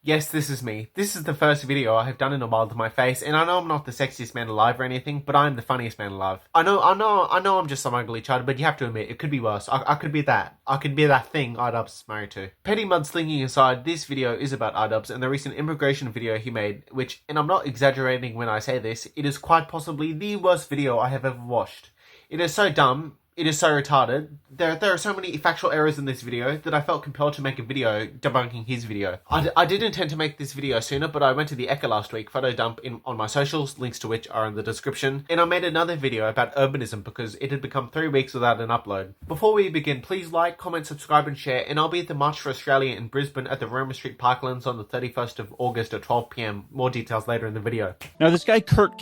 Yes, this is me. This is the first video I have done in a while to my face, and I know I'm not the sexiest man alive or anything, but I'm the funniest man alive. I know I'm just some ugly child, but you have to admit, it could be worse. I could be that. I could be that thing iDubbbz is married to. Petty mudslinging aside, this video is about iDubbbz and the recent immigration video he made, which, and I'm not exaggerating when I say this, it is quite possibly the worst video I have ever watched. It is so dumb. It is so retarded. There are so many factual errors in this video that I felt compelled to make a video debunking his video. I did intend to make this video sooner, but I went to the Eka last week, photo dump on my socials, links to which are in the description, and I made another video about urbanism because it had become 3 weeks without an upload. Before we begin, please like, comment, subscribe and share, and I'll be at the March for Australia in Brisbane at the Roma Street Parklands on the 31st of August at 12 PM. More details later in the video. Now, this guy Kirk,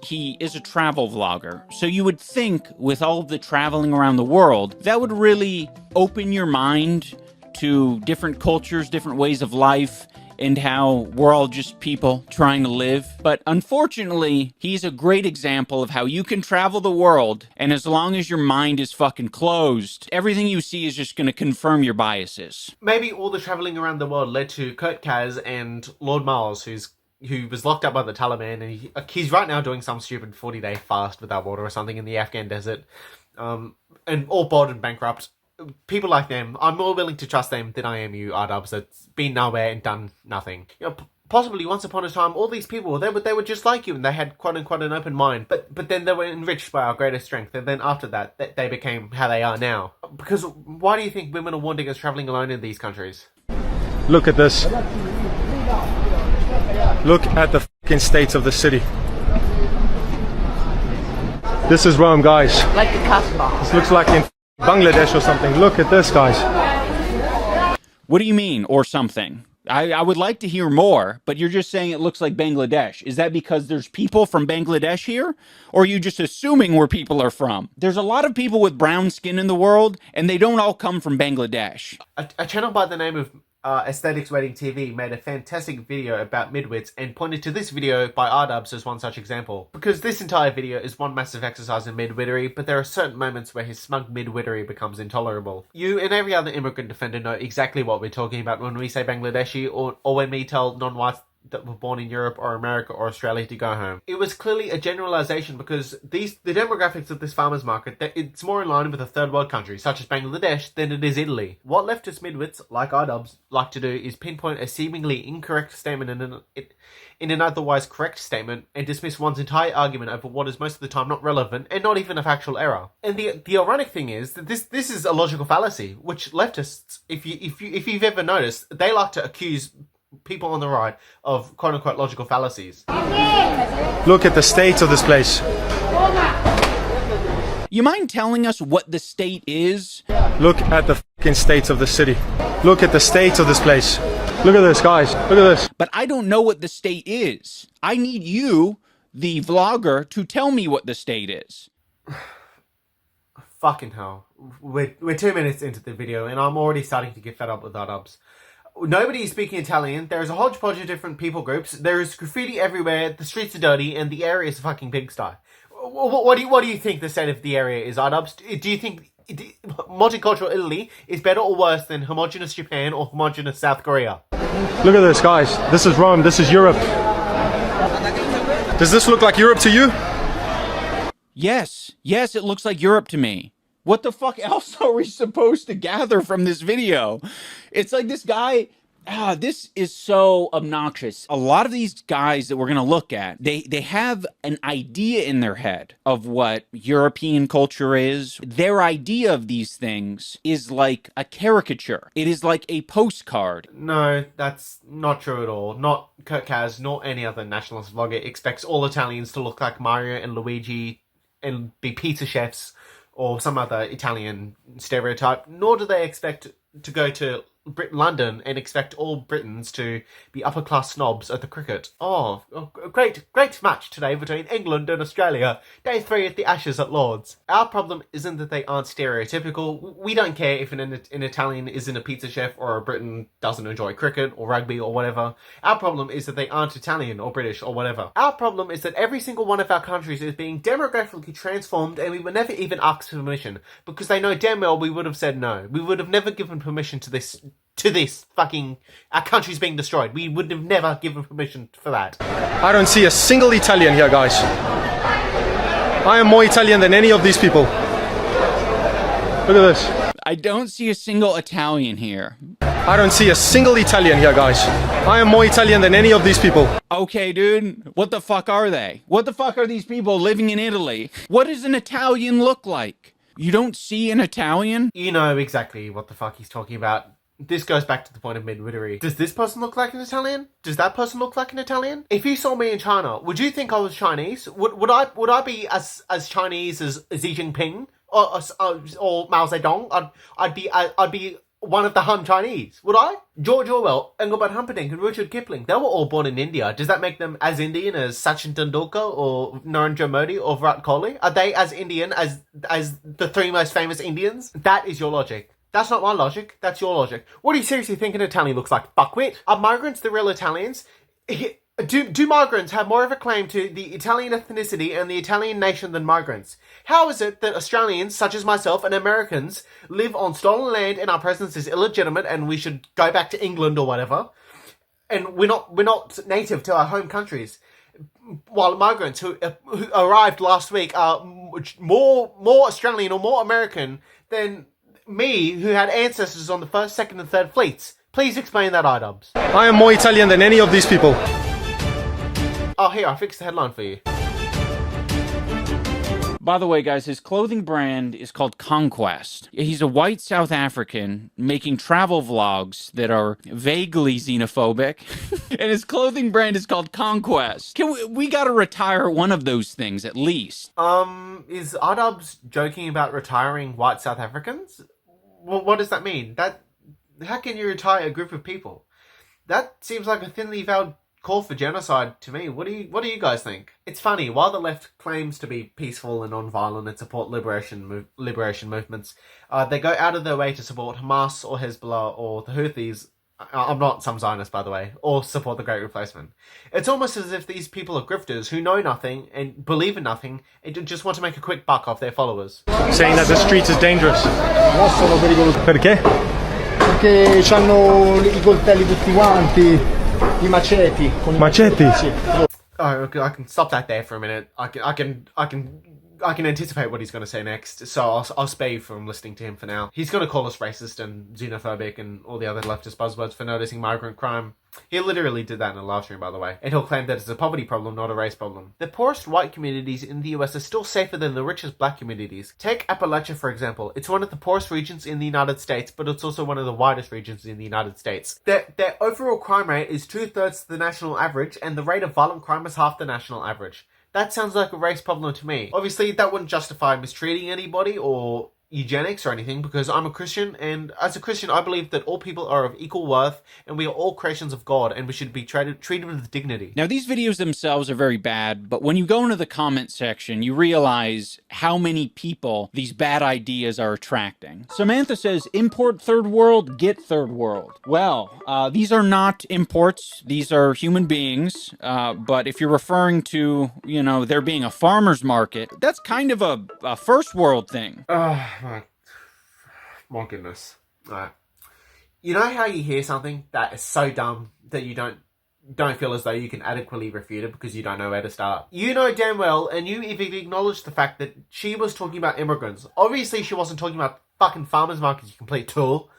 he is a travel vlogger, so you would think with all of the traveling around the world, that would really open your mind to different cultures, different ways of life, and how we're all just people trying to live. But unfortunately, he's a great example of how you can travel the world, and as long as your mind is fucking closed, everything you see is just gonna confirm your biases. Maybe all the traveling around the world led to Kirk and Lord Miles, who was locked up by the Taliban, and he's right now doing some stupid 40-day fast without water or something in the Afghan desert. And all bored and bankrupt. People like them, I'm more willing to trust them than I am you, iDubbbz, that's been nowhere and done nothing. You know, possibly once upon a time, all these people, they were just like you, and they had quote-unquote an open mind, but then they were enriched by our greatest strength, and then after that, they became how they are now. Because why do you think women are warned against travelling alone in these countries? Look at this. Look at the fucking state of the city. This is Rome, guys. Like the Casbah. This looks like in Bangladesh or something. Look at this, guys. What do you mean, or something? I would like to hear more, but you're just saying it looks like Bangladesh. Is that because there's people from Bangladesh here? Or are you just assuming where people are from? There's a lot of people with brown skin in the world, and they don't all come from Bangladesh. A channel by the name of Aesthetics Waiting TV made a fantastic video about midwits and pointed to this video by iDubbbz as one such example. Because this entire video is one massive exercise in midwittery, but there are certain moments where his smug midwittery becomes intolerable. You and every other immigrant defender know exactly what we're talking about when we say Bangladeshi, or when we tell non-whites that were born in Europe or America or Australia to go home. It was clearly a generalization because the demographics of this farmer's market, it's more in line with a third world country such as Bangladesh than it is Italy. What leftist midwits like iDubbbz like to do is pinpoint a seemingly incorrect statement in an otherwise correct statement and dismiss one's entire argument over what is most of the time not relevant and not even a factual error. And the ironic thing is that this is a logical fallacy, which leftists, if you've ever noticed, they like to accuse people on the right of quote-unquote logical fallacies. Look at the state of this place. You mind telling us what the state is? Look at the fucking state of the city. Look at the state of this place. Look at this, guys. Look at this. But I don't know what the state is. I need you, the vlogger, to tell me what the state is. Fucking hell. We're 2 minutes into the video and I'm already starting to get fed up with iDubbbz. Nobody is speaking Italian, there's a hodgepodge of different people groups, there is graffiti everywhere, the streets are dirty, and the area is a fucking pigsty. What do you think the state of the area is, iDubbbz? Do you think multicultural Italy is better or worse than homogenous Japan or homogenous South Korea? Look at this, guys. This is Rome, this is Europe. Does this look like Europe to you? Yes, it looks like Europe to me. What the fuck else are we supposed to gather from this video? It's like this guy, this is so obnoxious. A lot of these guys that we're going to look at, they have an idea in their head of what European culture is. Their idea of these things is like a caricature. It is like a postcard. No, that's not true at all. Not Kirk, nor any other nationalist vlogger expects all Italians to look like Mario and Luigi and be pizza chefs or some other Italian stereotype, nor do they expect to go to London and expect all Britons to be upper-class snobs at the cricket. Oh, great match today between England and Australia. Day 3 at the Ashes at Lord's. Our problem isn't that they aren't stereotypical. We don't care if an Italian isn't a pizza chef or a Briton doesn't enjoy cricket or rugby or whatever. Our problem is that they aren't Italian or British or whatever. Our problem is that every single one of our countries is being demographically transformed and we were never even asked for permission because they know damn well we would have said no. We would have never given permission to this to this fucking... Our country's being destroyed. We would have never given permission for that. I don't see a single Italian here, guys. I am more Italian than any of these people. Look at this. I don't see a single Italian here. I don't see a single Italian here, guys. I am more Italian than any of these people. Okay, dude. What the fuck are they? What the fuck are these people living in Italy? What does an Italian look like? You don't see an Italian? You know exactly what the fuck he's talking about. This goes back to the point of midwittery. Does this person look like an Italian? Does that person look like an Italian? If you saw me in China, would you think I was Chinese? Would I be as Chinese as Xi Jinping or Mao Zedong? I'd be one of the Han Chinese, would I? George Orwell, Engelbert Humperdinck, and Richard Kipling, they were all born in India. Does that make them as Indian as Sachin Tendulkar or Narendra Modi or Virat Kohli? Are they as Indian as the three most famous Indians? That is your logic. That's not my logic, that's your logic. What do you seriously think an Italian looks like? Fuckwit? Are migrants the real Italians? Do migrants have more of a claim to the Italian ethnicity and the Italian nation than migrants? How is it that Australians, such as myself, and Americans live on stolen land and our presence is illegitimate and we should go back to England or whatever, and we're not native to our home countries, while migrants who arrived last week are more Australian or more American than me, who had ancestors on the 1st, 2nd and 3rd fleets? Please explain that, iDubbbz. I am more Italian than any of these people. Oh, here, I fixed the headline for you. By the way, guys, his clothing brand is called Conquest. He's a white South African making travel vlogs that are vaguely xenophobic. And his clothing brand is called Conquest. We gotta retire one of those things, at least. Is iDubbbz joking about retiring white South Africans? What does that mean? How can you retire a group of people? That seems like a thinly veiled call for genocide to me. What do you guys think? It's funny, while the left claims to be peaceful and non-violent and support liberation movements, they go out of their way to support Hamas or Hezbollah or the Houthis. I'm not some Zionist, by the way, or support the Great Replacement. It's almost as if these people are grifters who know nothing and believe in nothing and just want to make a quick buck off their followers. Saying that the streets is dangerous. Sono pericolosi. Perché? Perché hanno I coltelli tutti quanti, I maceti. Maceti? Sì. Oh, okay, I can stop that there for a minute. I can anticipate what he's going to say next, so I'll spare you from listening to him for now. He's going to call us racist and xenophobic and all the other leftist buzzwords for noticing migrant crime. He literally did that in a live stream, by the way. And he'll claim that it's a poverty problem, not a race problem. The poorest white communities in the US are still safer than the richest black communities. Take Appalachia, for example. It's one of the poorest regions in the United States, but it's also one of the widest regions in the United States. Their overall crime rate is 2/3 the national average, and the rate of violent crime is half the national average. That sounds like a race problem to me. Obviously, that wouldn't justify mistreating anybody or eugenics or anything, because I'm a Christian, and as a Christian I believe that all people are of equal worth and we are all creations of God and we should be treated with dignity. Now, these videos themselves are very bad, but when you go into the comment section, you realize how many people these bad ideas are attracting. Samantha says, import third world, get third world. Well, these are not imports, these are human beings, but if you're referring to, you know, there being a farmer's market, that's kind of a first world thing. My goodness. Alright. You know how you hear something that is so dumb that you don't feel as though you can adequately refute it because you don't know where to start? You know damn well, and you even acknowledged the fact that she was talking about immigrants. Obviously she wasn't talking about fucking farmers markets, you complete tool.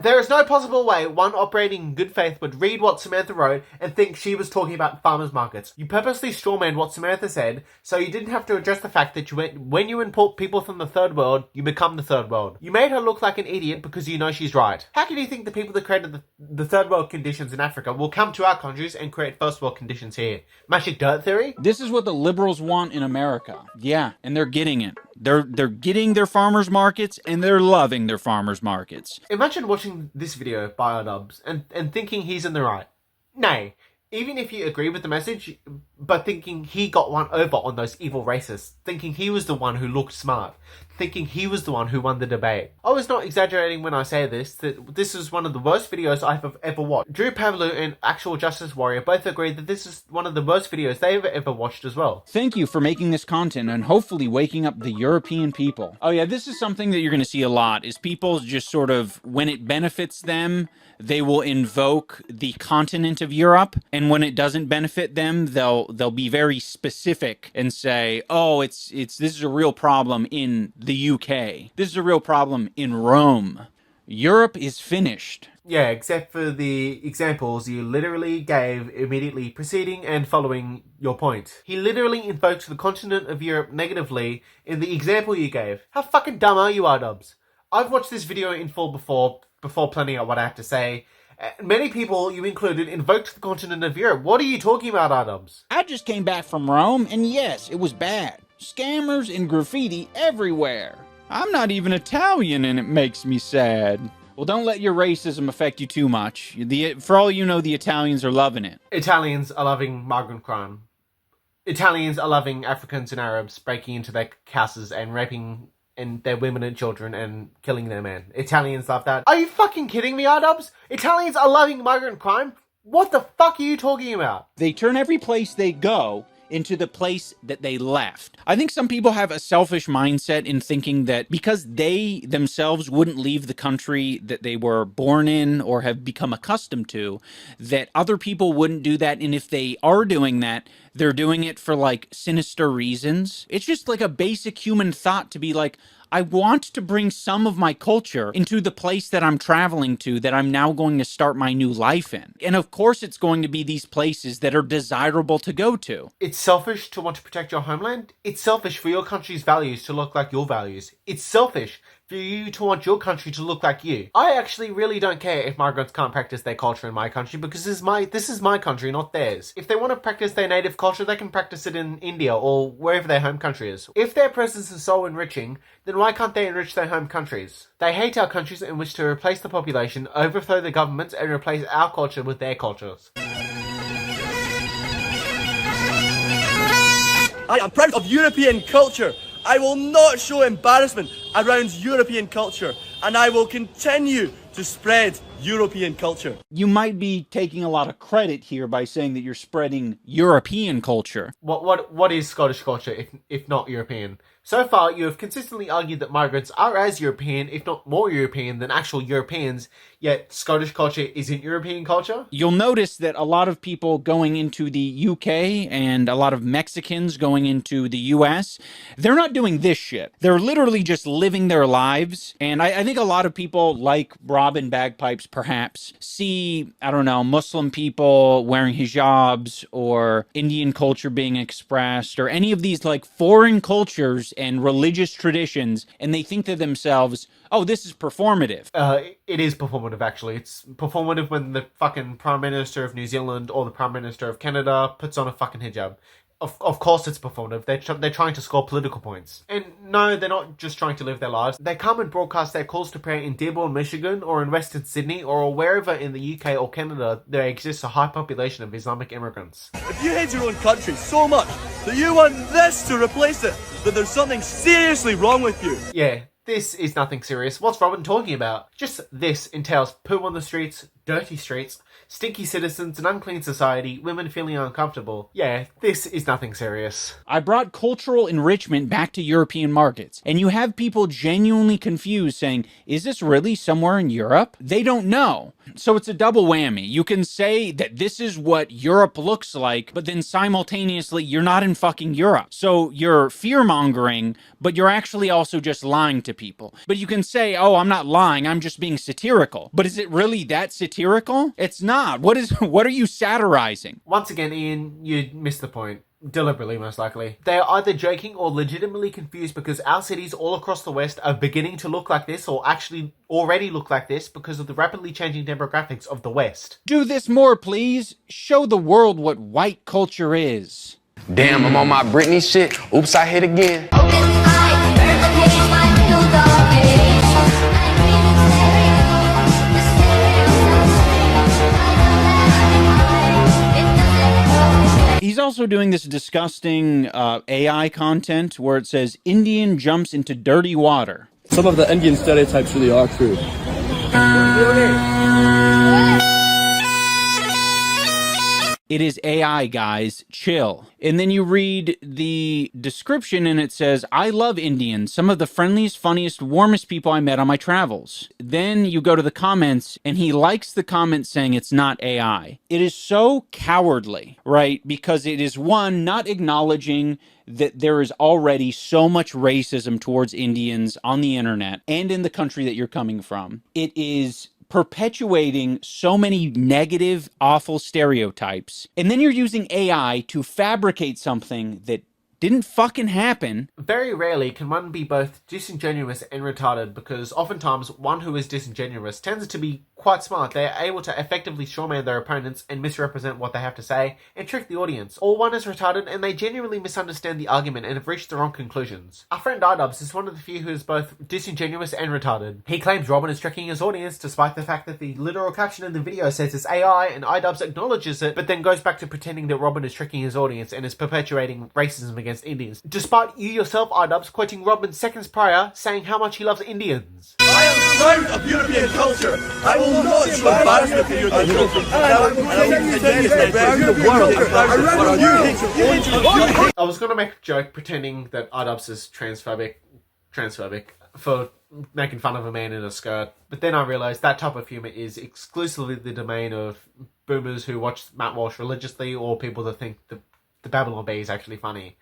There is no possible way one operating in good faith would read what Samantha wrote and think she was talking about farmers markets. You purposely strawmanned what Samantha said, so you didn't have to address the fact that when you import people from the third world, you become the third world. You made her look like an idiot because you know she's right. How can you think the people that created the third world conditions in Africa will come to our countries and create first world conditions here? Magic dirt theory? This is what the liberals want in America. Yeah, and they're getting it. They're getting their farmers markets and they're loving their farmers markets. Imagine watching this video by iDubbbz and thinking he's in the right. Nay, even if you agree with the message, but thinking he got one over on those evil racists, thinking he was the one who looked smart, thinking he was the one who won the debate. I was not exaggerating when I say this, that this is one of the worst videos I've ever watched. Drew Pavlou and Actual Justice Warrior both agree that this is one of the worst videos they've ever watched as well. Thank you for making this content and hopefully waking up the European people. Oh yeah, this is something that you're going to see a lot, is people just sort of, when it benefits them, they will invoke the continent of Europe, and when it doesn't benefit them, they'll be very specific and say, oh, this is a real problem in the UK. This is a real problem in Rome. Europe is finished. Yeah, except for the examples you literally gave immediately preceding and following your point. He literally invoked the continent of Europe negatively in the example you gave. How fucking dumb are you, iDubbbz? I've watched this video in full before planning out what I have to say. Many people, you included, invoked the continent of Europe. What are you talking about, iDubbbz? I just came back from Rome, and yes, it was bad. Scammers and graffiti everywhere. I'm not even Italian, and it makes me sad. Well, don't let your racism affect you too much. For all you know, the Italians are loving it. Italians are loving migrant crime. Italians are loving Africans and Arabs breaking into their houses and raping their women and children and killing their men. Italians love that. Are you fucking kidding me, iDubbbz? Italians are loving migrant crime? What the fuck are you talking about? They turn every place they go into the place that they left. I think some people have a selfish mindset in thinking that because they themselves wouldn't leave the country that they were born in or have become accustomed to, that other people wouldn't do that, and if they are doing that, they're doing it for like sinister reasons. It's just like a basic human thought to be like, I want to bring some of my culture into the place that I'm traveling to, that I'm now going to start my new life in. And of course it's going to be these places that are desirable to go to. It's selfish to want to protect your homeland. It's selfish for your country's values to look like your values. It's selfish for you to want your country to look like you. I actually really don't care if migrants can't practice their culture in my country, because this is my country, not theirs. If they want to practice their native culture, they can practice it in India or wherever their home country is. If their presence is so enriching, then why can't they enrich their home countries? They hate our countries and wish to replace the population, overthrow the governments, and replace our culture with their cultures. I am proud of European culture. I will not show embarrassment around European culture, and I will continue to spread European culture. You might be taking a lot of credit here by saying that you're spreading European culture. What is Scottish culture if not European? So far, you have consistently argued that migrants are as European, if not more European, than actual Europeans, yet Scottish culture isn't European culture? You'll notice that a lot of people going into the UK and a lot of Mexicans going into the US, they're not doing this shit. They're literally just living their lives. And I think a lot of people, like Robin Bagpipes perhaps, see, I don't know, Muslim people wearing hijabs or Indian culture being expressed or any of these like foreign cultures and religious traditions, and they think to themselves, oh, this is performative. It is performative, actually. It's performative when the fucking Prime Minister of New Zealand or the Prime Minister of Canada puts on a fucking hijab. Of course it's performative. They're trying to score political points. And no, they're not just trying to live their lives. They come and broadcast their calls to prayer in Dearborn, Michigan, or in Western Sydney, or wherever in the UK or Canada there exists a high population of Islamic immigrants. If you hate your own country so much that you want this to replace it, then there's something seriously wrong with you. Yeah, this is nothing serious. What's Robin talking about? Just this entails poo on the streets, dirty streets, stinky citizens, an unclean society, women feeling uncomfortable. Yeah, this is nothing serious. I brought cultural enrichment back to European markets, and you have people genuinely confused saying, is this really somewhere in Europe? They don't know. So it's a double whammy. You can say that this is what Europe looks like, but then simultaneously you're not in fucking Europe. So you're fear-mongering, but you're actually also just lying to people. But you can say, oh, I'm not lying, I'm just being satirical. But is it really that satirical? It's not. What are you satirizing? Once again, Ian, you missed the point. Deliberately, most likely. They are either joking or legitimately confused because our cities all across the West are beginning to look like this, or actually already look like this, because of the rapidly changing demographics of the West. Do this more, please. Show the world what white culture is. Damn, I'm on my Britney shit. Oops, I hit again. He's He's also doing this disgusting AI content where it says Indian jumps into dirty water. Some of the Indian stereotypes really are true. It is AI, guys. Chill. And then you read the description and it says, I love Indians, some of the friendliest, funniest, warmest people I met on my travels. Then you go to the comments and he likes the comment saying it's not AI. It is so cowardly, right? Because it is, one, not acknowledging that there is already so much racism towards Indians on the internet and in the country that you're coming from. It is perpetuating so many negative, awful stereotypes. And then you're using AI to fabricate something that didn't fucking happen. Very rarely can one be both disingenuous and retarded, because oftentimes one who is disingenuous tends to be quite smart. They are able to effectively strawman their opponents and misrepresent what they have to say and trick the audience. Or one is retarded and they genuinely misunderstand the argument and have reached the wrong conclusions. Our friend iDubbbz is one of the few who is both disingenuous and retarded. He claims Robin is tricking his audience despite the fact that the literal caption in the video says it's AI and iDubbbz acknowledges it, but then goes back to pretending that Robin is tricking his audience and is perpetuating racism against Indians. Despite you yourself, iDubbbz, quoting Robin seconds prior, saying how much he loves Indians. I am proud of European culture. I will not show embarrassment for European culture. I was going to make a joke pretending that iDubbbz is transphobic for making fun of a man in a skirt, but then I realised that type of humour is exclusively the domain of boomers who watch Matt Walsh religiously, or people that think the Babylon Bee is actually funny.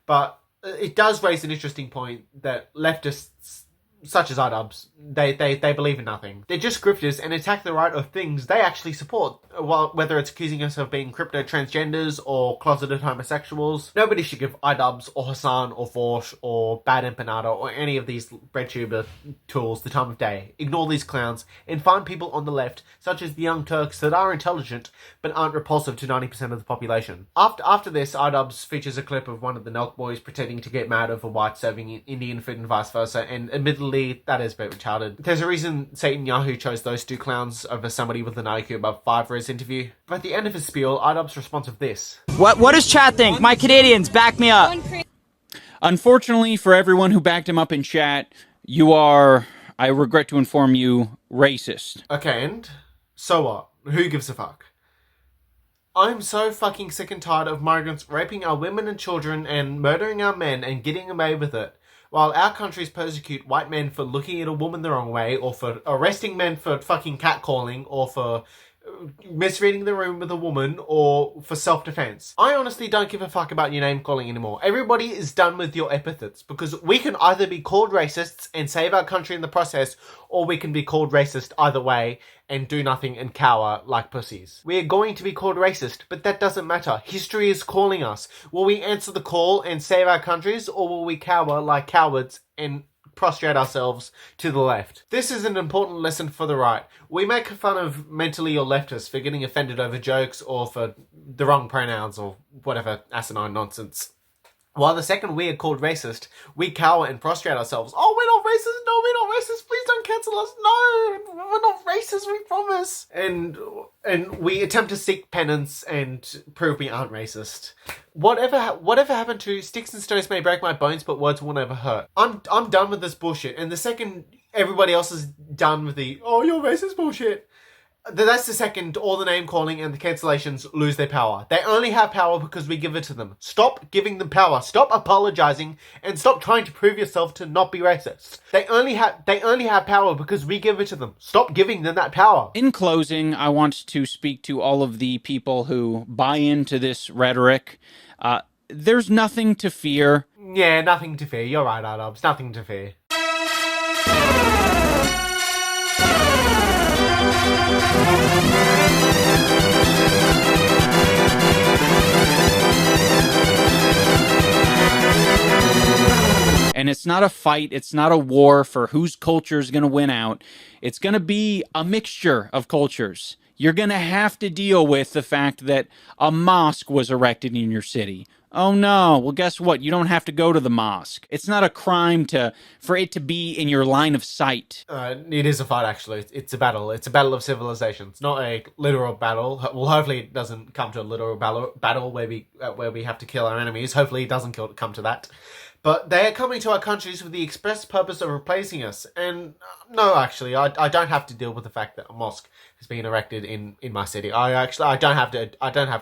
But it does raise an interesting point that leftists such as iDubbbz, they believe in nothing. They're just grifters and attack the right of things they actually support, whether it's accusing us of being crypto transgenders or closeted homosexuals. Nobody should give iDubbbz or Hasan or Vorsh or Bad Empanada or any of these breadtuber tools the time of day. Ignore these clowns and find people on the left, such as the young Turks, that are intelligent but aren't repulsive to 90% of the population. After this, iDubbbz features a clip of one of the Nelk boys pretending to get mad over whites serving Indian food and vice versa, and admittedly, that is a bit retarded. There's a reason Satan Yahoo chose those two clowns over somebody with an IQ above 5 for his interview. But at the end of his spiel, iDubbbz responds with this. What does chat think? My Canadians, back me up. Unfortunately for everyone who backed him up in chat, you are, I regret to inform you, racist. Okay, and so what? Who gives a fuck? I'm so fucking sick and tired of migrants raping our women and children and murdering our men and getting away with it, while our countries persecute white men for looking at a woman the wrong way, or for arresting men for fucking catcalling, or for misreading the room with a woman, or for self-defense. I honestly don't give a fuck about your name calling anymore. Everybody is done with your epithets, because we can either be called racists and save our country in the process, or we can be called racist either way and do nothing and cower like pussies. We are going to be called racist, but that doesn't matter. History is calling us. Will we answer the call and save our countries, or will we cower like cowards and prostrate ourselves to the left? This is an important lesson for the right. We make fun of mentally ill leftists for getting offended over jokes or for the wrong pronouns or whatever asinine nonsense. While the second we are called racist, we cower and prostrate ourselves. Oh, we're not racist. No, we're not racist. Please don't cancel us. No, we're not racist. We promise. And we attempt to seek penance and prove we aren't racist. Whatever happened to sticks and stones may break my bones, but words will never hurt. I'm done with this bullshit. And the second everybody else is done with the "oh, you're racist" bullshit, that's the second all the name calling and the cancellations lose their power. They only have power because we give it to them. Stop giving them power. Stop apologizing and stop trying to prove yourself to not be racist. They only have power because we give it to them. Stop giving them that power. In closing, I want to speak to all of the people who buy into this rhetoric. There's nothing to fear. Yeah, nothing to fear. You're right, iDubbbz. Nothing to fear. And it's not a fight, it's not a war for whose culture is going to win out. It's going to be a mixture of cultures. You're going to have to deal with the fact that a mosque was erected in your city. Oh no, well guess what? You don't have to go to the mosque. It's not a crime for it to be in your line of sight. It is a fight, actually. It's a battle. It's a battle of civilizations, not a literal battle. Well, hopefully it doesn't come to a literal battle where we have to kill our enemies. Hopefully it doesn't come to that. But they are coming to our countries with the express purpose of replacing us. And no, actually, I don't have to deal with the fact that a mosque has been erected in my city. I don't have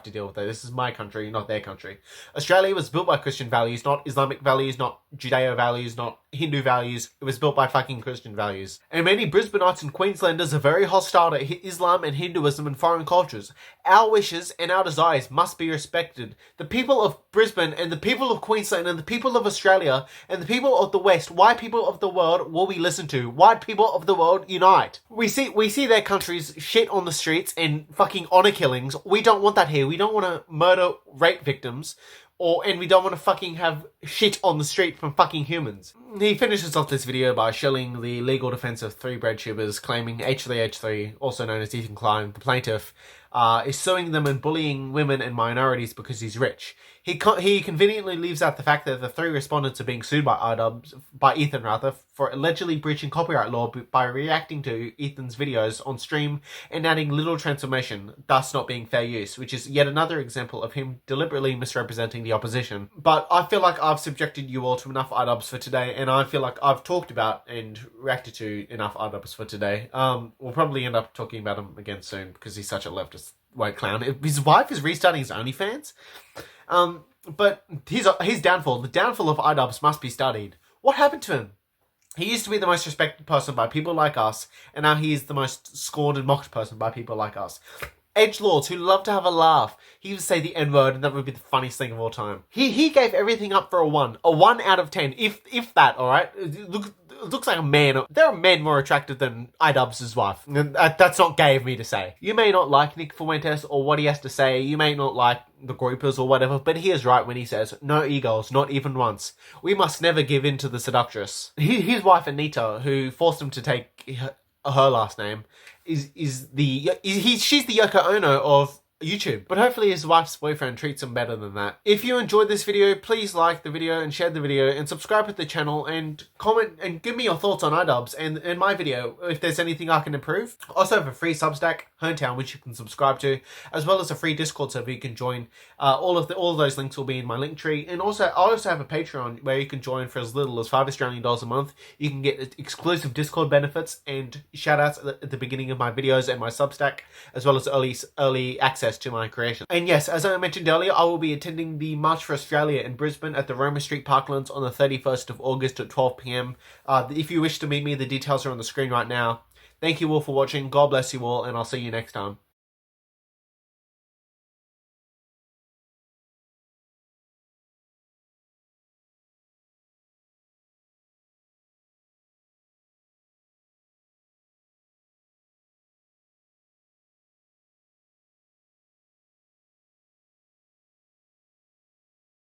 to deal with it. This is my country, not their country. Australia was built by Christian values, not Islamic values, not Judeo values, not Hindu values. It was built by fucking Christian values. And many Brisbaneites and Queenslanders are very hostile to Islam and Hinduism and foreign cultures. Our wishes and our desires must be respected. The people of Brisbane and the people of Queensland and the people of Australia and the people of the West, white people of the world, will be listened to. White people of the world, unite. We see their countries shit on the streets and fucking honor killings. We don't want that here. We don't want to murder rape victims. And we don't want to fucking have shit on the street from fucking humans. He finishes off this video by shilling the legal defense of three bread tubers, claiming H3H3, also known as Ethan Klein, the plaintiff, is suing them and bullying women and minorities because he's rich. He conveniently leaves out the fact that the three respondents are being sued by Ethan for allegedly breaching copyright law by reacting to Ethan's videos on stream and adding little transformation, thus not being fair use, which is yet another example of him deliberately misrepresenting the opposition. But I feel like I've subjected you all to enough iDubbbz for today, and I feel like I've talked about and reacted to enough iDubbbz for today. We'll probably end up talking about him again soon because he's such a leftist white clown. His wife is restarting his OnlyFans. But his downfall, the downfall of iDubbbz must be studied. What happened to him? He used to be the most respected person by people like us, and now he is the most scorned and mocked person by people like us. Edgelords who love to have a laugh. He would say the N-word, and that would be the funniest thing of all time. He gave everything up for a 1 out of 10, if that, alright? It looks like a man. There are men more attractive than iDubbbz's wife. And that's not gay of me to say. You may not like Nick Fuentes or what he has to say. You may not like the groupers or whatever, but he is right when he says, no egos, not even once. We must never give in to the seductress. His wife Anita, who forced him to take her last name, she's the Yoko Ono of YouTube. But hopefully his wife's boyfriend treats him better than that. If you enjoyed this video, please like the video and share the video and subscribe to the channel and comment and give me your thoughts on iDubbbz and my video if there's anything I can improve. I also have a free Substack, Hometown, which you can subscribe to, as well as a free Discord server you can join. All of those links will be in my link tree. And also, I also have a Patreon where you can join for as little as $5 Australian a month. You can get exclusive Discord benefits and shout outs at the beginning of my videos and my Substack, as well as early access to my creation. And yes, as I mentioned earlier, I will be attending the March for Australia in Brisbane at the Roma Street Parklands on the 31st of August at 12 PM. If you wish to meet me, the details are on the screen right now. Thank you all for watching. God bless you all, and I'll see you next time.